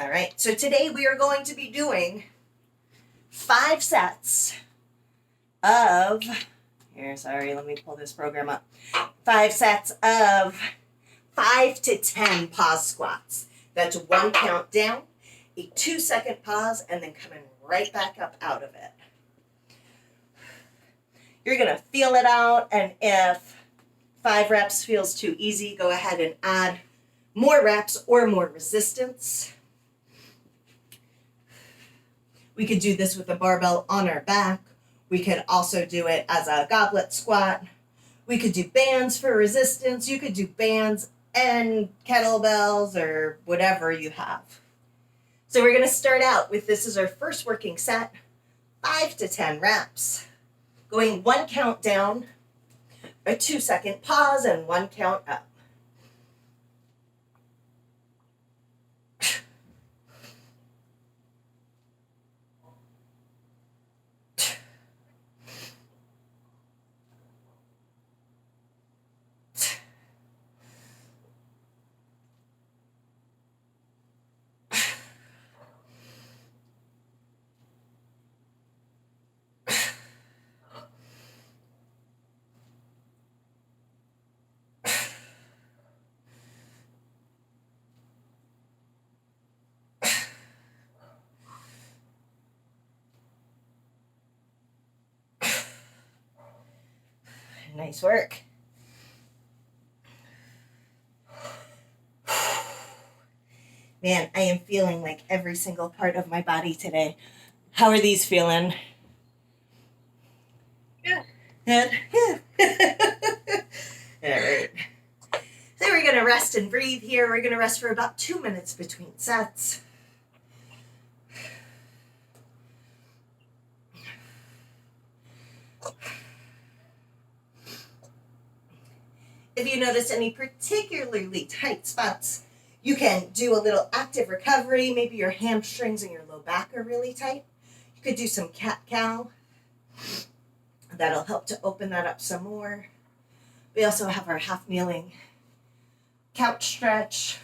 All right, so today we are going to be doing 5 sets of, let me pull this program up. 5 sets of 5 to 10 pause squats. That's 1 count down, a 2-second pause, and then coming right back up out of it. You're gonna feel it out, and if 5 reps feels too easy, go ahead and add more reps or more resistance. We could do this with a barbell on our back. We could also do it as a goblet squat. We could do bands for resistance. You could do bands and kettlebells or whatever you have. So we're going to start out with, this is our first working set, 5 to 10 reps. Going 1 count down, a 2-second pause, and 1 count up. Nice work. Man, I am feeling like every single part of my body today. How are these feeling? Good. Good? Yeah. All right. So we're going to rest and breathe here. We're going to rest for about 2 minutes between sets. If you notice any particularly tight spots, you can do a little active recovery. Maybe your hamstrings and your low back are really tight. You could do some cat-cow. That'll help to open that up some more. We also have our half kneeling couch stretch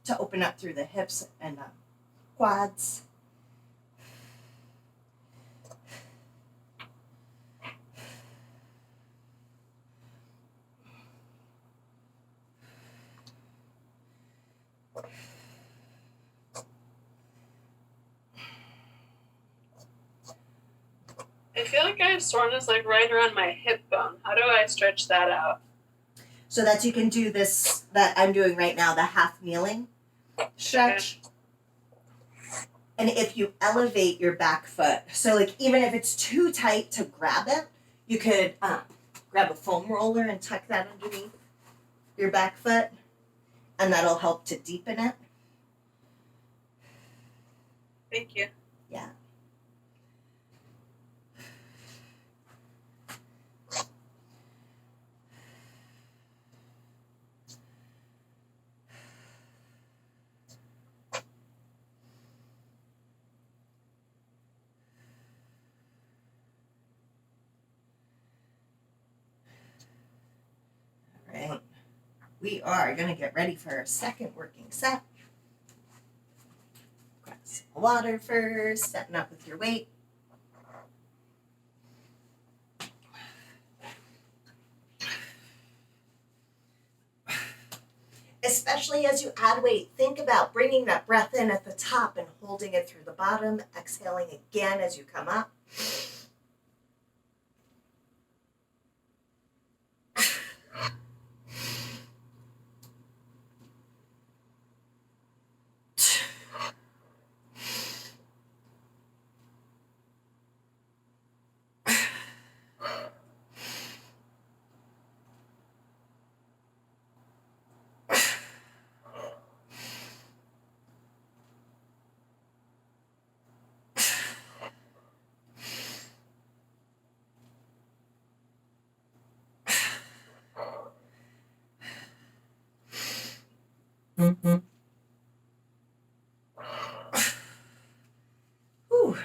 to open up through the hips and quads. I feel like I have soreness like right around my hip bone. How do I stretch that out? So that you can do this, that I'm doing right now, the half kneeling stretch. Okay. And if you elevate your back foot, so like even if it's too tight to grab it, you could grab a foam roller and tuck that underneath your back foot, and that'll help to deepen it. Thank you. Yeah. Right. We are going to get ready for our second working set. Grab some water first, setting up with your weight. Especially as you add weight, think about bringing that breath in at the top and holding it through the bottom, exhaling again as you come up. Mm-hmm. Whew.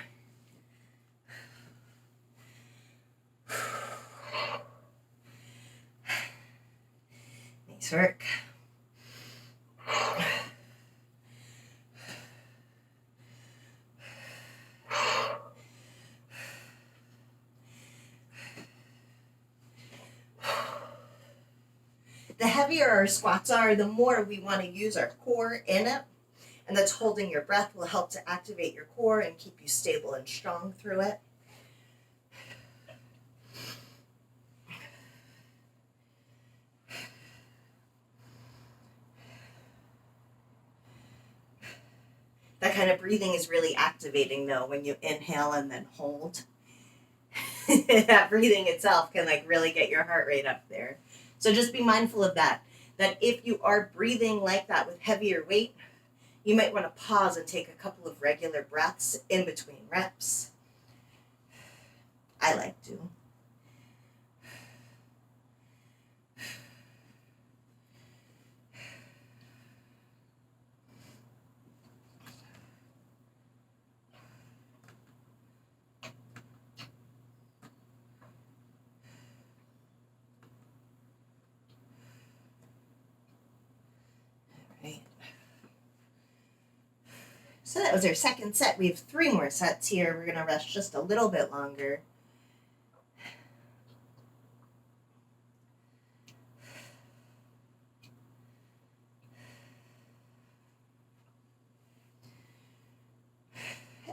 Nice work. heavier our squats are, the more we want to use our core in it. And that's holding your breath will help to activate your core and keep you stable and strong through it. That kind of breathing is really activating though when you inhale and then hold. That breathing itself can like really get your heart rate up there. So just be mindful of that. That if you are breathing like that with heavier weight, you might want to pause and take a couple of regular breaths in between reps. I like to. So that was our second set. We have 3 more sets here. We're going to rest just a little bit longer.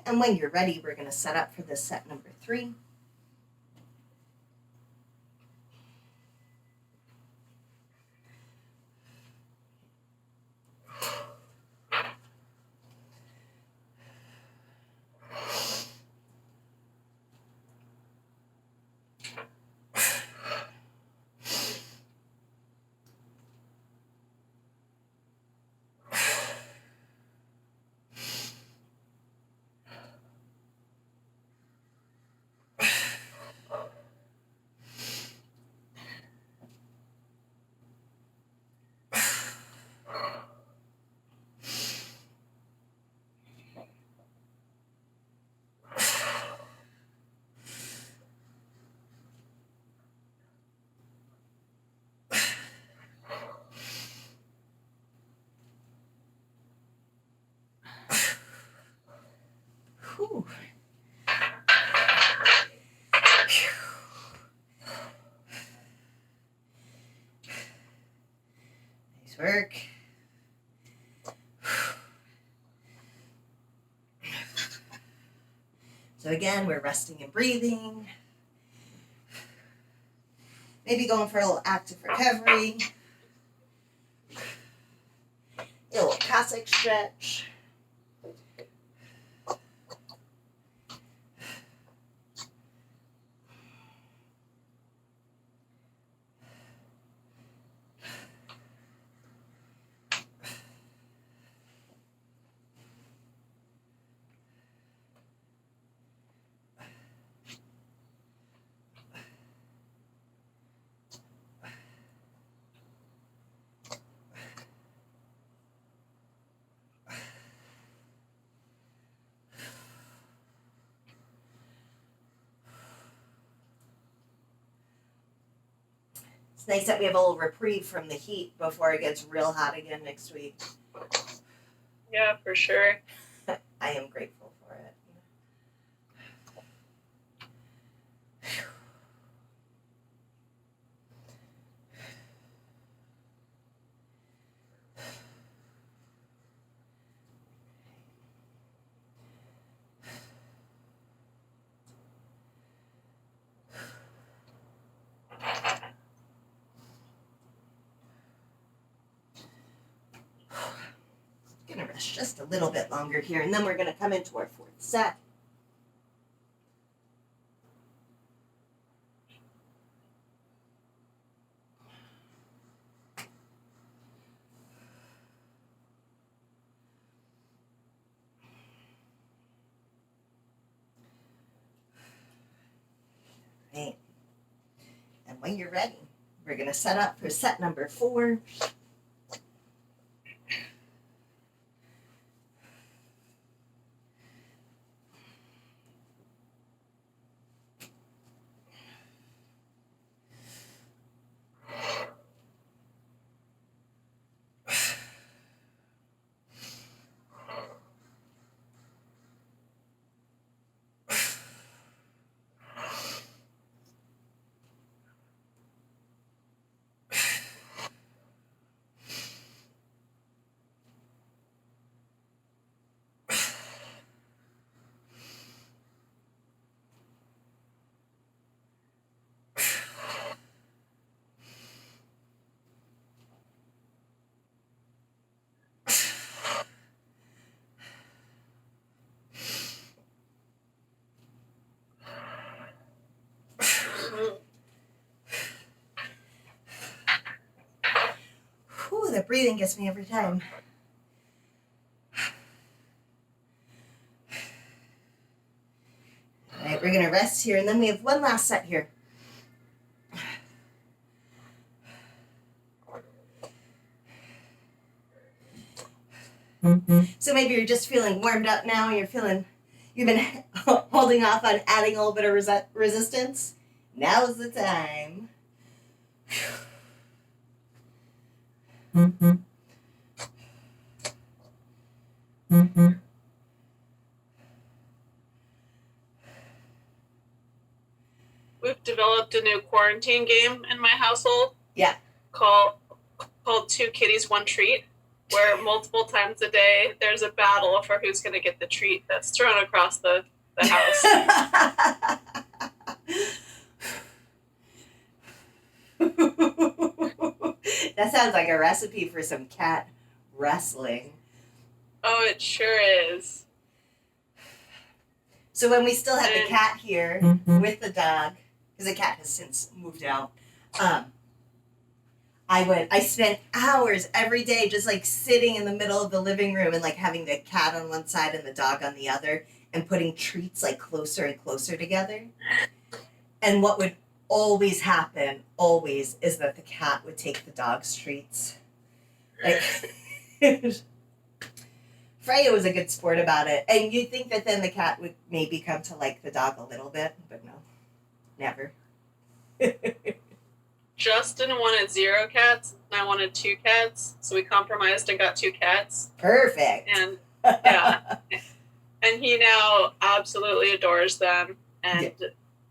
And when you're ready, we're going to set up for this set number 3. Whew. Nice work. So again, we're resting and breathing. Maybe going for a little active recovery. A little Cossack stretch. It's nice that we have a little reprieve from the heat before it gets real hot again next week. Yeah, for sure. I am grateful for it. Gonna rest just a little bit longer here, and then we're gonna come into our 4th set. Right. And when you're ready, we're gonna set up for set number 4. that breathing gets me every time. All right, we're going to rest here, and then we have one last set here. So maybe you're just feeling warmed up now, and you've been holding off on adding a little bit of resistance. Now's the time. We've developed a new quarantine game in my household. Yeah. Called Two Kitties, One Treat, where multiple times a day there's a battle for who's going to get the treat that's thrown across the house. That sounds like a recipe for some cat wrestling. Oh, it sure is. So when we still have the cat here with the dog, because the cat has since moved out, I spent hours every day just like sitting in the middle of the living room and like having the cat on one side and the dog on the other and putting treats like closer and closer together. And what would always happen, is that the cat would take the dog's treats. Like, Freya was a good sport about it. And you'd think that then the cat would maybe come to like the dog a little bit, but no, never. Justin wanted 0 cats, and I wanted 2 cats, so we compromised and got 2 cats. Perfect. And yeah, and he now absolutely adores them and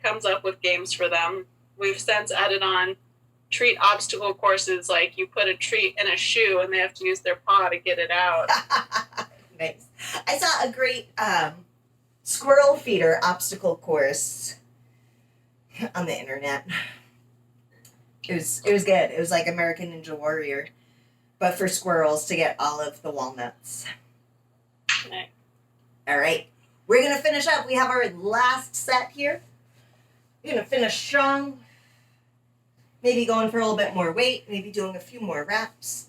comes up with games for them. We've since added on treat obstacle courses, like you put a treat in a shoe and they have to use their paw to get it out. Nice. I saw a great squirrel feeder obstacle course on the internet. It was good. It was like American Ninja Warrior, but for squirrels to get all of the walnuts. Okay. All right. We're going to finish up. We have our last set here. We're going to finish strong. Maybe going for a little bit more weight. Maybe doing a few more reps.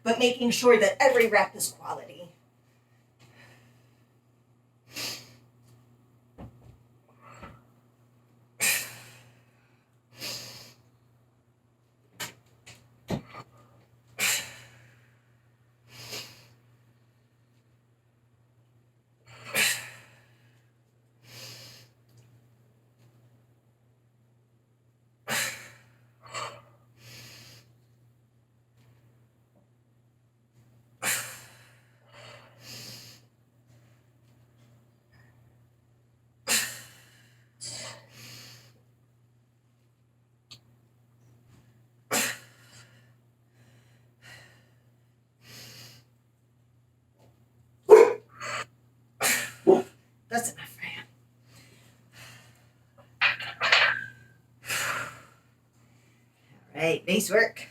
But making sure that every rep is quality. That's enough for him. All right, nice work.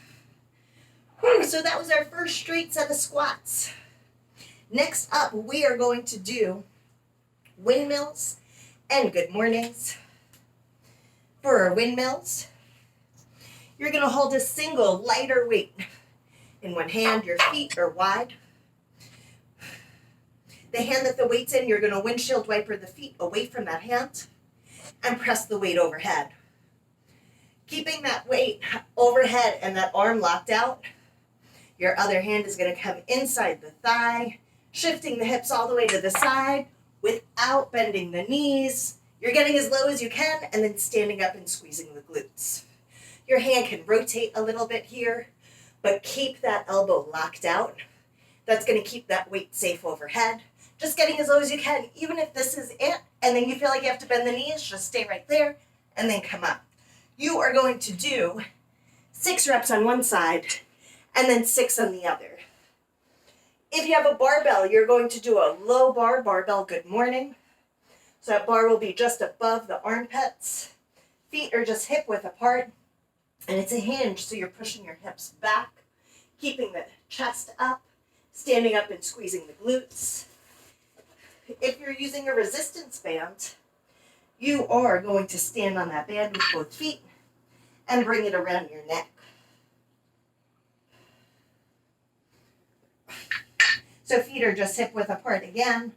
Whew, so that was our first straight set of squats. Next up, we are going to do windmills and good mornings. For our windmills, you're going to hold a single lighter weight in one hand. Your feet are wide. The hand that the weight's in, you're going to windshield wiper the feet away from that hand and press the weight overhead. Keeping that weight overhead and that arm locked out, your other hand is going to come inside the thigh, shifting the hips all the way to the side without bending the knees. You're getting as low as you can and then standing up and squeezing the glutes. Your hand can rotate a little bit here, but keep that elbow locked out. That's going to keep that weight safe overhead. Just getting as low as you can, even if this is it, and then you feel like you have to bend the knees, just stay right there and then come up. You are going to do 6 reps on one side and then 6 on the other. If you have a barbell, you're going to do a low bar barbell good morning. So that bar will be just above the armpits. Feet are just hip width apart. And it's a hinge, so you're pushing your hips back, keeping the chest up, standing up and squeezing the glutes. If you're using a resistance band, you are going to stand on that band with both feet and bring it around your neck. So feet are just hip width apart again.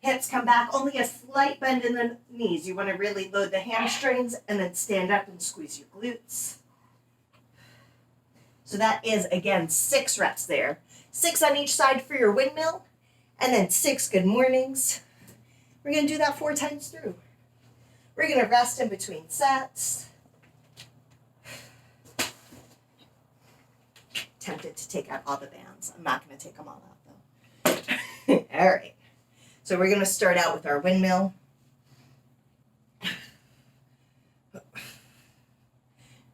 Hips come back, only a slight bend in the knees. You want to really load the hamstrings and then stand up and squeeze your glutes. So that is, again, 6 reps there. 6 on each side for your windmill, and then 6 good mornings. We're going to do that 4 times through. We're going to rest in between sets. Tempted to take out all the bands. I'm not going to take them all out, though. All right. So we're going to start out with our windmill.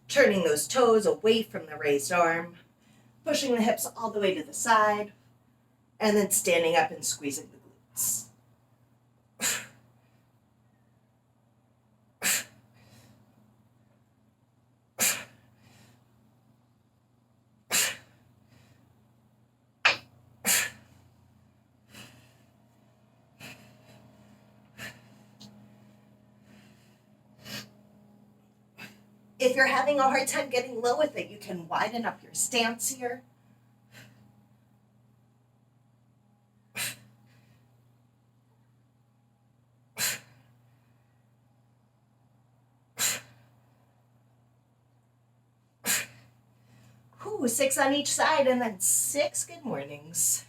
Turning those toes away from the raised arm, pushing the hips all the way to the side, and then standing up and squeezing the glutes. If you're having a hard time getting low with it, you can widen up your stance here. Ooh, 6 on each side, and then 6 good mornings.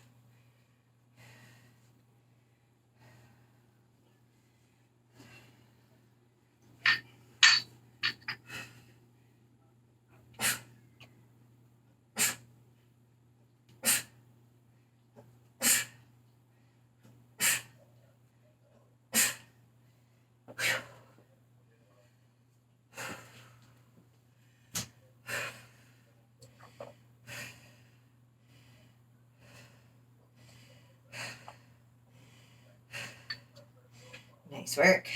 Nice work.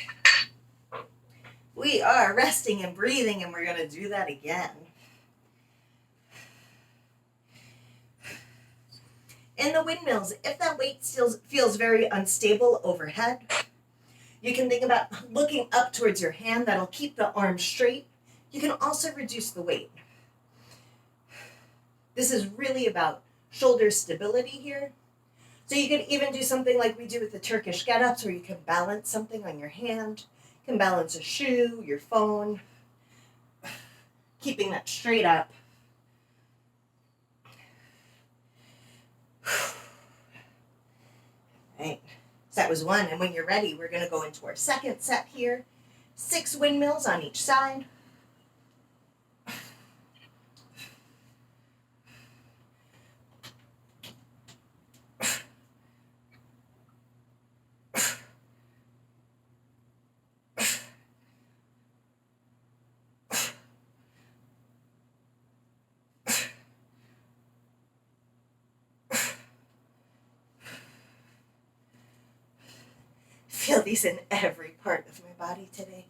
We are resting and breathing, and we're going to do that again. In the windmills, if that weight still feels very unstable overhead, you can think about looking up towards your hand. That'll keep the arm straight. You can also reduce the weight. This is really about shoulder stability here. So you could even do something like we do with the Turkish get-ups, where you can balance something on your hand. You can balance a shoe, your phone, keeping that straight up. Right. So that was 1, and when you're ready, we're going to go into our second set here. 6 windmills on each side. Feel these in every part of my body today.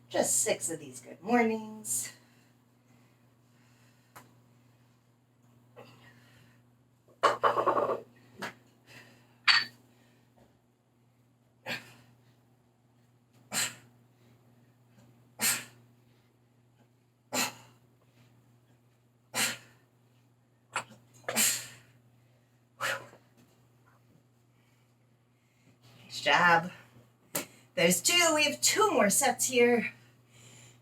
Just 6 of these good mornings. Nice job. There's 2. We have 2 more sets here.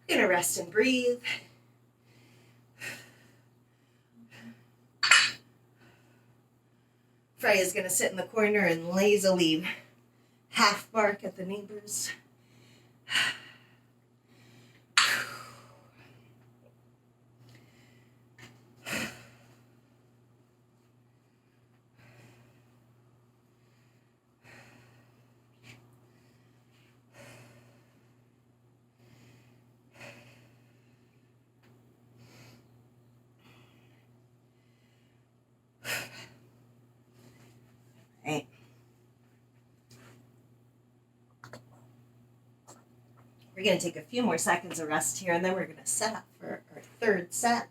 We're going to rest and breathe. Freya's going to sit in the corner and lazily half bark at the neighbors. Right. We're going to take a few more seconds of rest here, and then we're going to set up for our third set.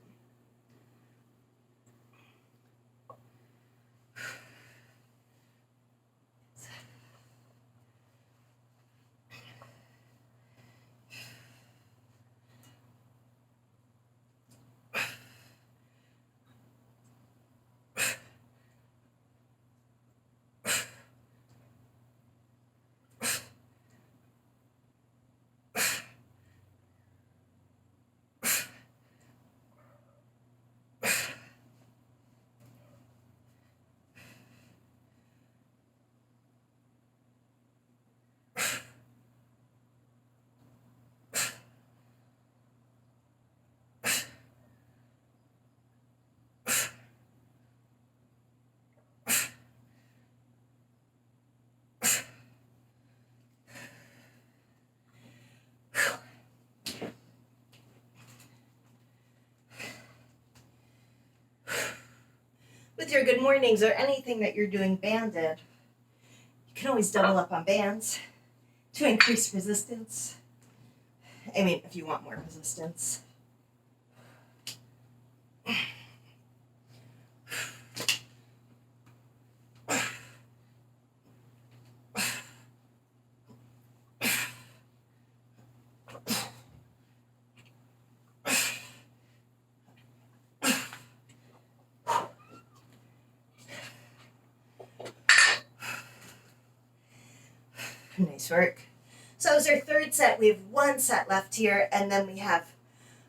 With your good mornings or anything that you're doing banded, you can always double up on bands to increase resistance. I mean, if you want more resistance. Nice work. So as our third set, we have one set left here, and then we have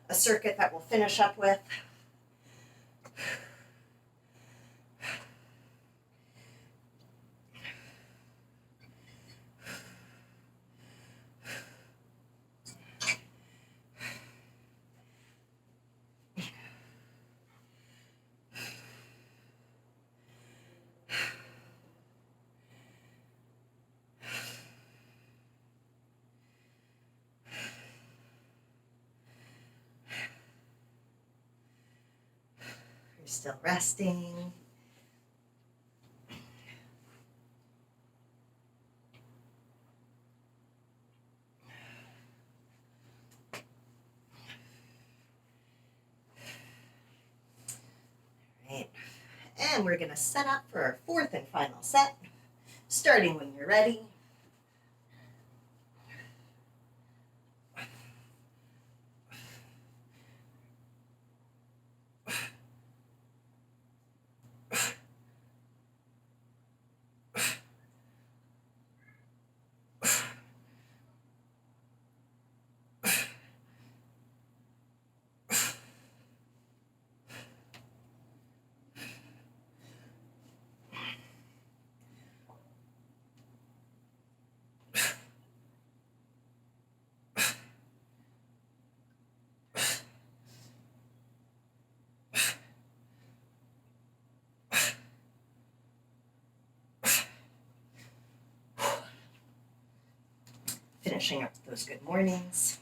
a circuit that we'll finish up with. You're still resting. Right. And we're going to set up for our fourth and final set, starting when you're ready. Finishing up those good mornings.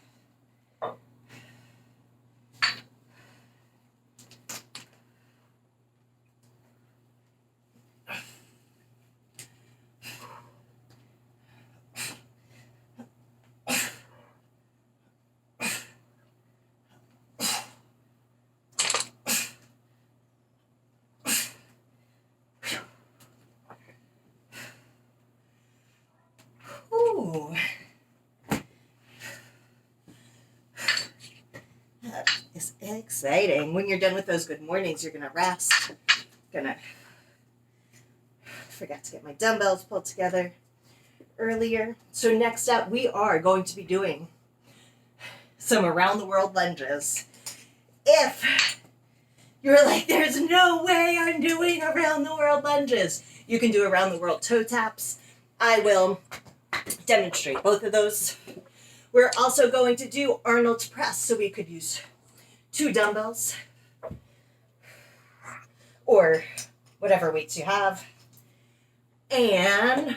Ooh. That is exciting. When you're done with those good mornings, you're gonna rest. Gonna forgot to get my dumbbells pulled together earlier. So next up, we are going to be doing some around the world lunges. If you're like, there's no way I'm doing around the world lunges, you can do around the world toe taps. I will demonstrate both of those. We're also going to do Arnold's press, so we could use 2 dumbbells or whatever weights you have. And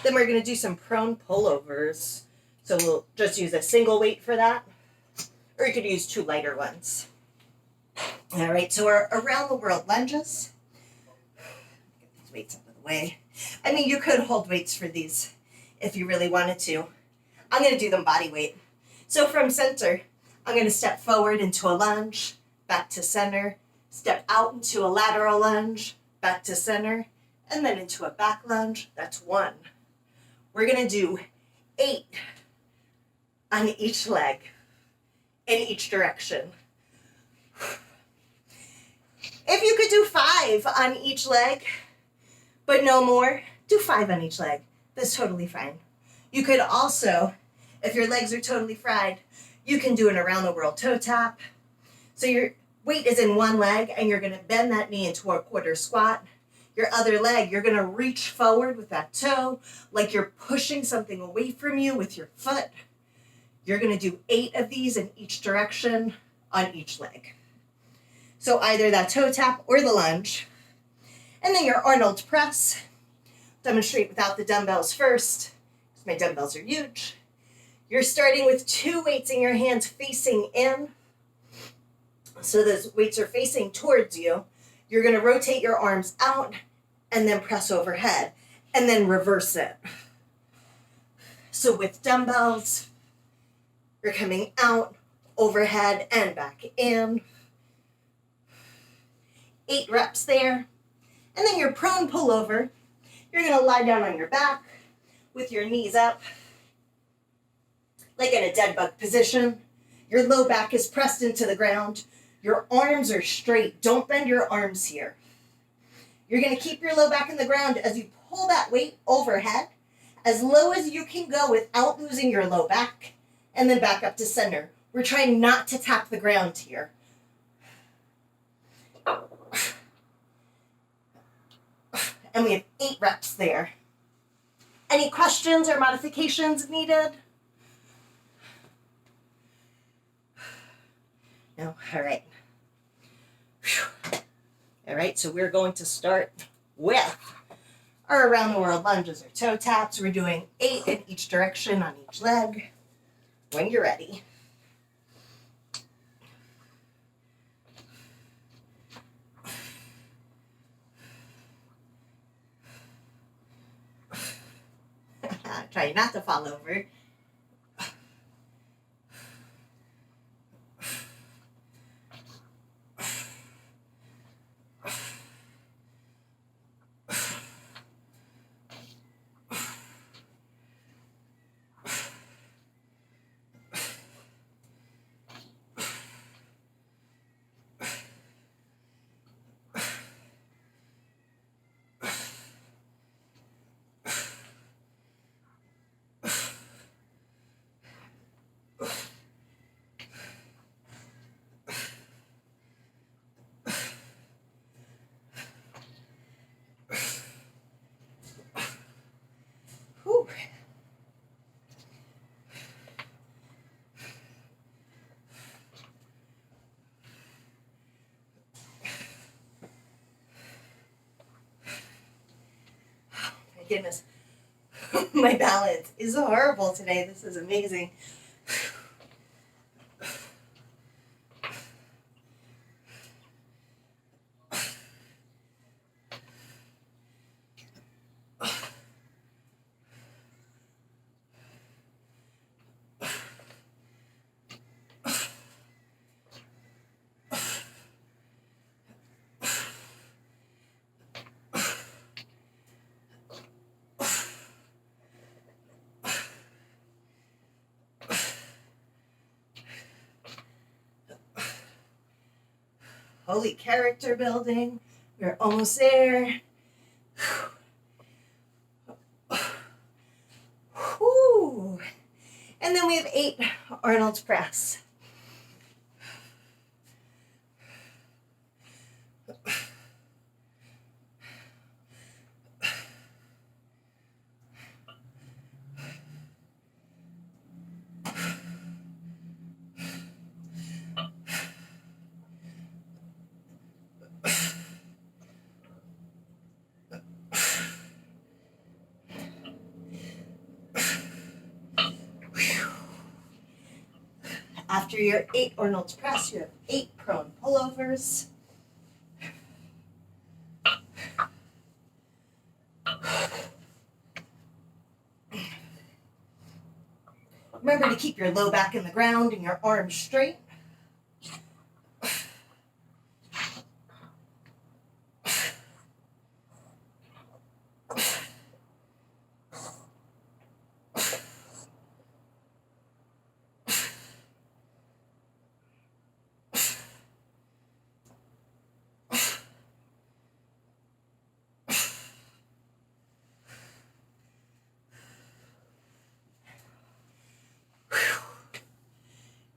then we're going to do some prone pullovers. So we'll just use a single weight for that, or you could use 2 lighter ones. All right, so our around the world lunges. Get these weights out of the way. I mean, you could hold weights for these if you really wanted to. I'm going to do them body weight. So from center, I'm going to step forward into a lunge, back to center, step out into a lateral lunge, back to center, and then into a back lunge. That's 1. We're going to do 8 on each leg in each direction. If you could do 5 on each leg, but no more, do 5 on each leg. That's totally fine. You could also, if your legs are totally fried, you can do an around the world toe tap. So your weight is in one leg and you're going to bend that knee into a quarter squat. Your other leg, you're going to reach forward with that toe like you're pushing something away from you with your foot. You're going to do 8 of these in each direction on each leg. So either that toe tap or the lunge. And then your Arnold press. Demonstrate without the dumbbells first, because my dumbbells are huge. You're starting with 2 weights in your hands facing in. So those weights are facing towards you. You're going to rotate your arms out and then press overhead and then reverse it. So with dumbbells, you're coming out, overhead, and back in. 8 reps there. And then your prone pullover. You're going to lie down on your back with your knees up, like in a dead bug position. Your low back is pressed into the ground. Your arms are straight. Don't bend your arms here. You're going to keep your low back in the ground as you pull that weight overhead as low as you can go without losing your low back, and then back up to center. We're trying not to tap the ground here. And we have 8 reps there. Any questions or modifications needed? No? All right. Whew. All right, so we're going to start with our around the world lunges or toe taps. We're doing 8 in each direction on each leg. When you're ready. Try not to fall over. Whew. My goodness. My balance is horrible today. This is amazing. Holy character building. We're almost there. Whew. And then we have 8 Arnold's press. After your 8 Arnold's press, you have 8 prone pullovers. Remember to keep your low back in the ground and your arms straight.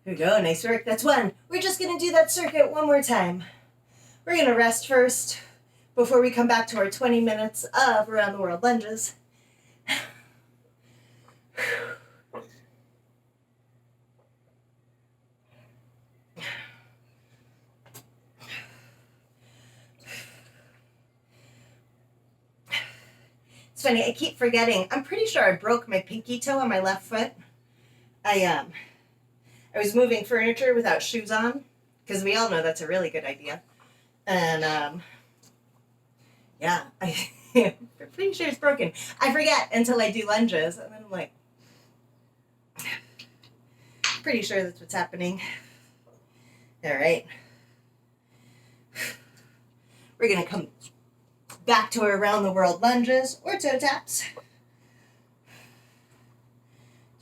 Here we go, nice work. That's one. We're just gonna do that circuit one more time. We're gonna rest first before we come back to our 20 minutes of around the world lunges. It's funny, I keep forgetting. I'm pretty sure I broke my pinky toe on my left foot. I was moving furniture without shoes on, because we all know that's a really good idea. And yeah, I'm pretty sure it's broken. I forget until I do lunges, and then I'm like, pretty sure that's what's happening. All right. We're gonna come back to our around the world lunges or toe taps.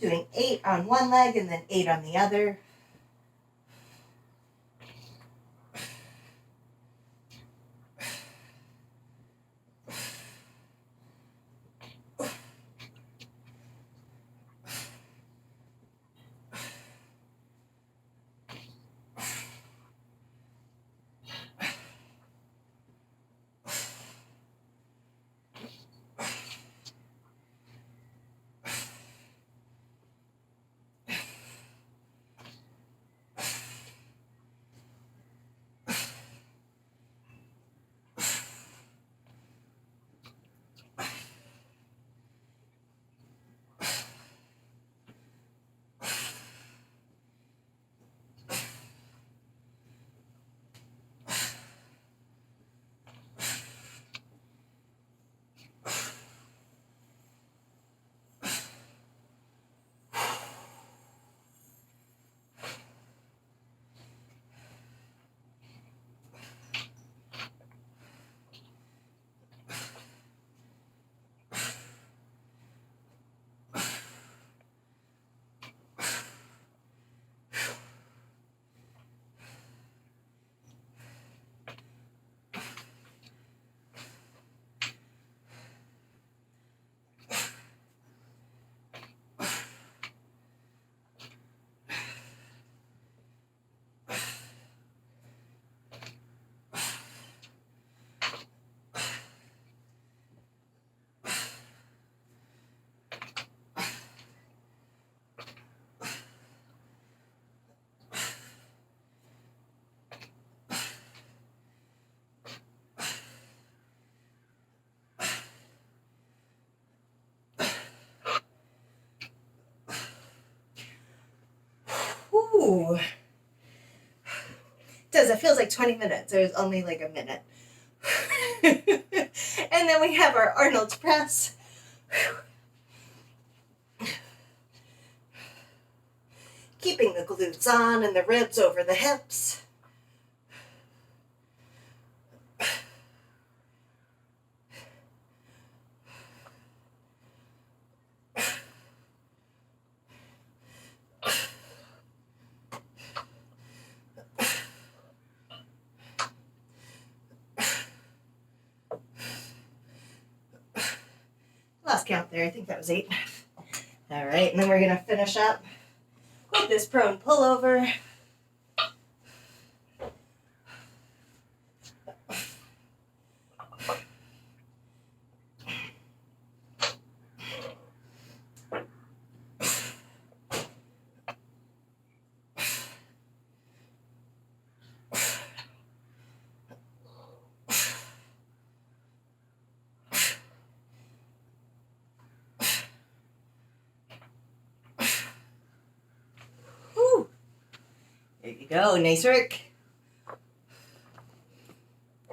Doing 8 on one leg and then 8 on the other. Ooh. It feels like 20 minutes. It was only like a minute. And then we have our Arnold's press. Keeping the glutes on and the ribs over the hips. Lost count there. I think that was 8. All right, and then we're going to finish up with this prone pullover. There you go. Nice work.